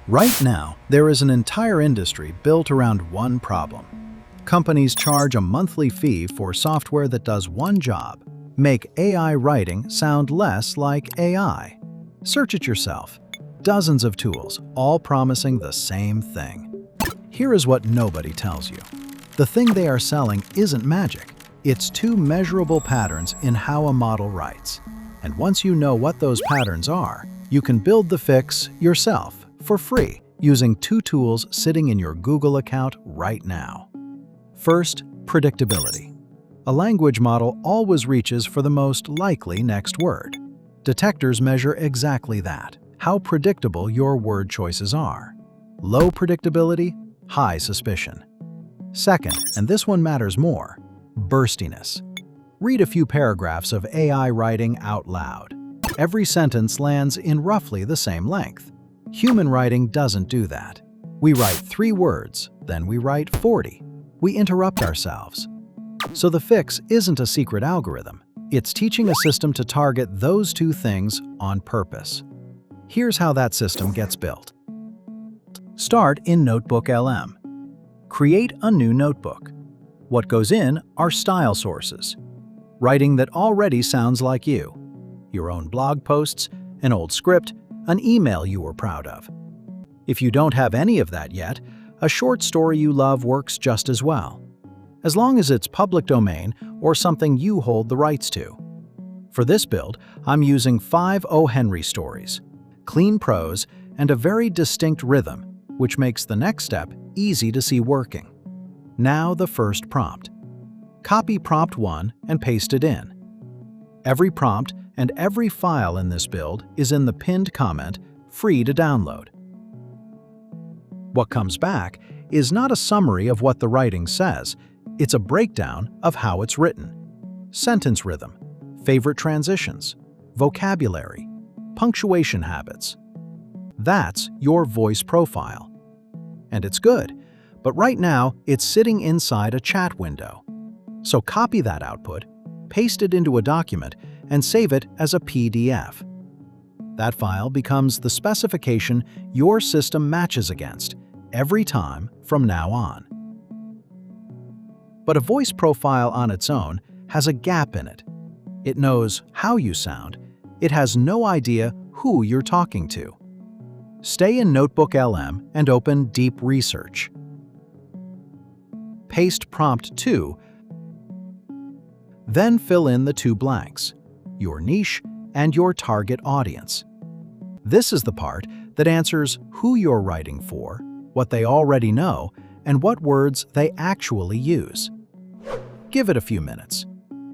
Right now, there is an entire industry built around one problem. Companies charge a monthly fee for software that does one job: make AI writing sound less like AI. Search it yourself. Dozens of tools, all promising the same thing. Here is what nobody tells you. The thing they are selling isn't magic. It's two measurable patterns in how a model writes. And once you know what those patterns are, you can build the fix yourself for free using two tools sitting in your Google account right now. First, predictability. A language model always reaches for the most likely next word. Detectors measure exactly that, how predictable your word choices are. Low predictability, high suspicion. Second, and this one matters more, burstiness. Read a few paragraphs of AI writing out loud. Every sentence lands in roughly the same length. Human writing doesn't do that. We write 3 words, then we write 40. We interrupt ourselves. So the fix isn't a secret algorithm. It's teaching a system to target those two things on purpose. Here's how that system gets built. Start in NotebookLM. Create a new notebook. What goes in are style sources. Writing that already sounds like you. Your own blog posts, an old script, an email you were proud of. If you don't have any of that yet, a short story you love works just as well, as long as it's public domain or something you hold the rights to. For this build, I'm using 5 O. Henry stories, clean prose, and a very distinct rhythm, which makes the next step easy to see working. Now the first prompt. Copy prompt 1 and paste it in. Every prompt and every file in this build is in the pinned comment, free to download. What comes back is not a summary of what the writing says, it's a breakdown of how it's written. Sentence rhythm, favorite transitions, vocabulary, punctuation habits. That's your voice profile. And it's good, but right now it's sitting inside a chat window. So copy that output, paste it into a document, and save it as a PDF. That file becomes the specification your system matches against every time from now on. But a voice profile on its own has a gap in it. It knows how you sound. It has no idea who you're talking to. Stay in NotebookLM and open Deep Research. Paste prompt 2, then fill in the 2 blanks, your niche and your target audience. This is the part that answers who you're writing for, what they already know, and what words they actually use. Give it a few minutes.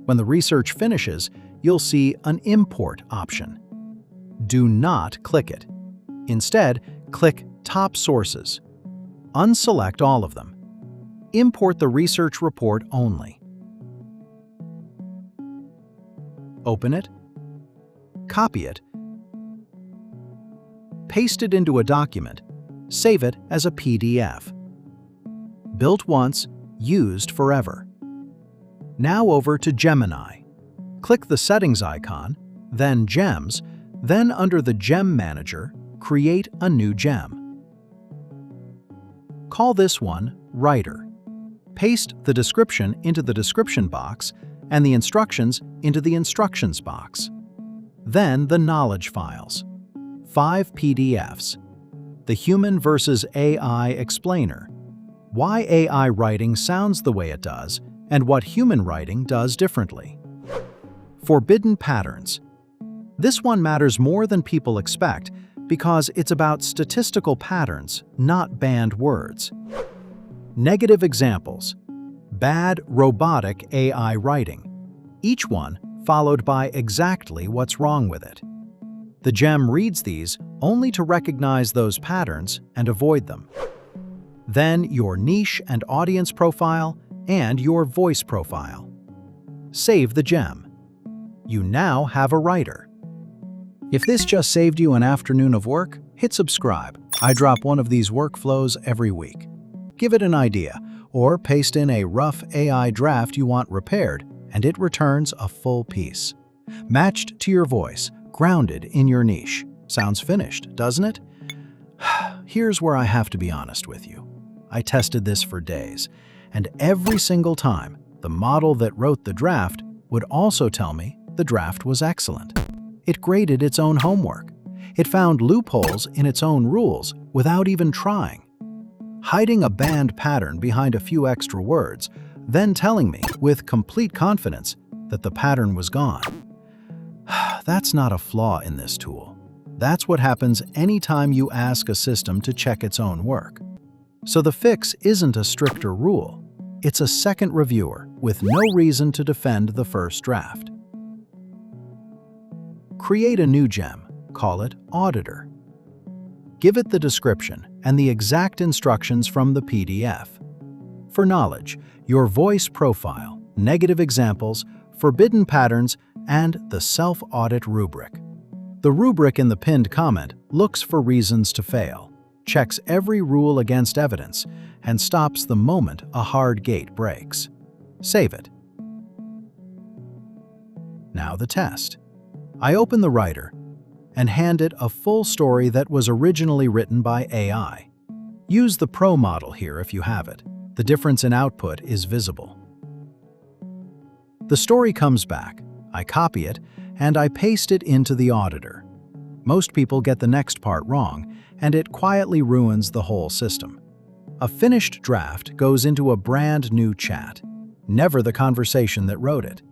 When the research finishes, you'll see an import option. Do not click it. Instead, click Top Sources. Unselect all of them. Import the research report only. Open it, copy it, paste it into a document, save it as a PDF. Built once, used forever. Now over to Gemini. Click the Settings icon, then Gems, then under the Gem Manager, create a new gem. Call this one Writer. Paste the description into the description box and the instructions into the instructions box. Then the knowledge files. 5 PDFs. The Human versus AI Explainer. Why AI writing sounds the way it does, and what human writing does differently. Forbidden patterns. This one matters more than people expect because it's about statistical patterns, not banned words. Negative examples. Bad robotic AI writing. Each one followed by exactly what's wrong with it. The gem reads these only to recognize those patterns and avoid them. Then your niche and audience profile and your voice profile. Save the gem. You now have a writer. If this just saved you an afternoon of work, hit subscribe. I drop one of these workflows every week. Give it an idea, or paste in a rough AI draft you want repaired, and it returns a full piece. Matched to your voice, grounded in your niche. Sounds finished, doesn't it? Here's where I have to be honest with you. I tested this for days, and every single time, the model that wrote the draft would also tell me the draft was excellent. It graded its own homework. It found loopholes in its own rules without even trying. Hiding a banned pattern behind a few extra words, then telling me with complete confidence that the pattern was gone. That's not a flaw in this tool. That's what happens anytime you ask a system to check its own work. So the fix isn't a stricter rule. It's a second reviewer with no reason to defend the first draft. Create a new gem. Call it Auditor. Give it the description and the exact instructions from the PDF. For knowledge, your voice profile, negative examples, forbidden patterns, and the self-audit rubric. The rubric in the pinned comment looks for reasons to fail, checks every rule against evidence, and stops the moment a hard gate breaks. Save it. Now the test. I open the writer and hand it a full story that was originally written by AI. Use the Pro model here if you have it. The difference in output is visible. The story comes back. I copy it, and I paste it into the Auditor. Most people get the next part wrong, and it quietly ruins the whole system. A finished draft goes into a brand new chat, never the conversation that wrote it.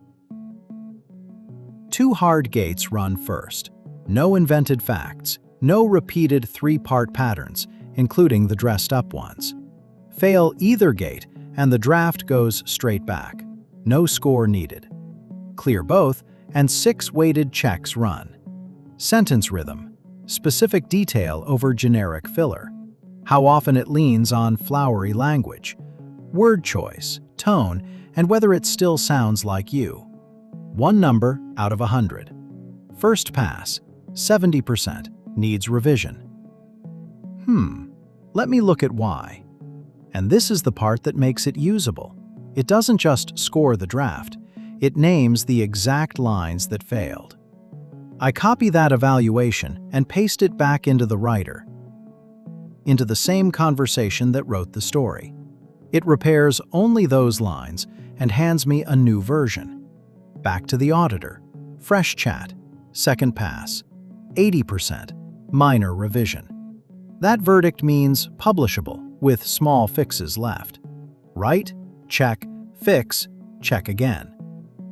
2 hard gates run first. No invented facts, no repeated 3-part patterns, including the dressed-up ones. Fail either gate, and the draft goes straight back. No score needed. Clear both, and 6 weighted checks run. Sentence rhythm, specific detail over generic filler. How often it leans on flowery language. Word choice, tone, and whether it still sounds like you. 1 number out of 100. First pass, 70%, needs revision. Let me look at why. And this is the part that makes it usable. It doesn't just score the draft, it names the exact lines that failed. I copy that evaluation and paste it back into the writer, into the same conversation that wrote the story. It repairs only those lines and hands me a new version. Back to the Auditor. Fresh chat. Second pass. 80%. Minor revision. That verdict means publishable, with small fixes left. Write, check, fix, check again.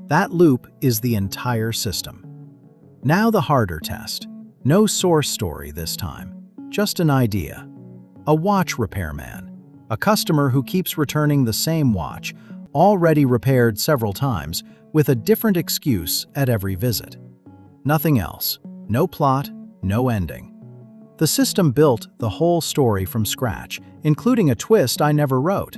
That loop is the entire system. Now the harder test. No source story this time, just an idea. A watch repairman, a customer who keeps returning the same watch, already repaired several times, with a different excuse at every visit. Nothing else. No plot, no ending. The system built the whole story from scratch, including a twist I never wrote,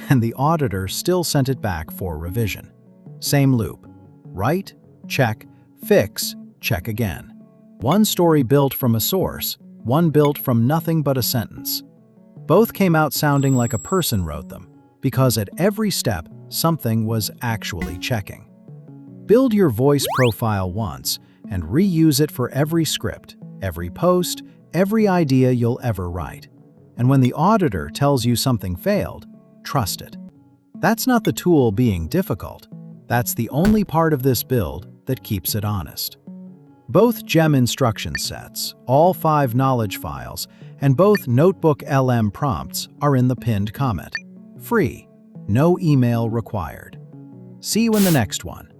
and the Auditor still sent it back for revision. Same loop. Write, check, fix, check again. One story built from a source, one built from nothing but a sentence. Both came out sounding like a person wrote them, because at every step, something was actually checking. Build your voice profile once and reuse it for every script, every post, every idea you'll ever write. And when the Auditor tells you something failed, trust it. That's not the tool being difficult. That's the only part of this build that keeps it honest. Both Gem instruction sets, all 5 knowledge files, and both NotebookLM prompts are in the pinned comment. Free. No email required. See you in the next one.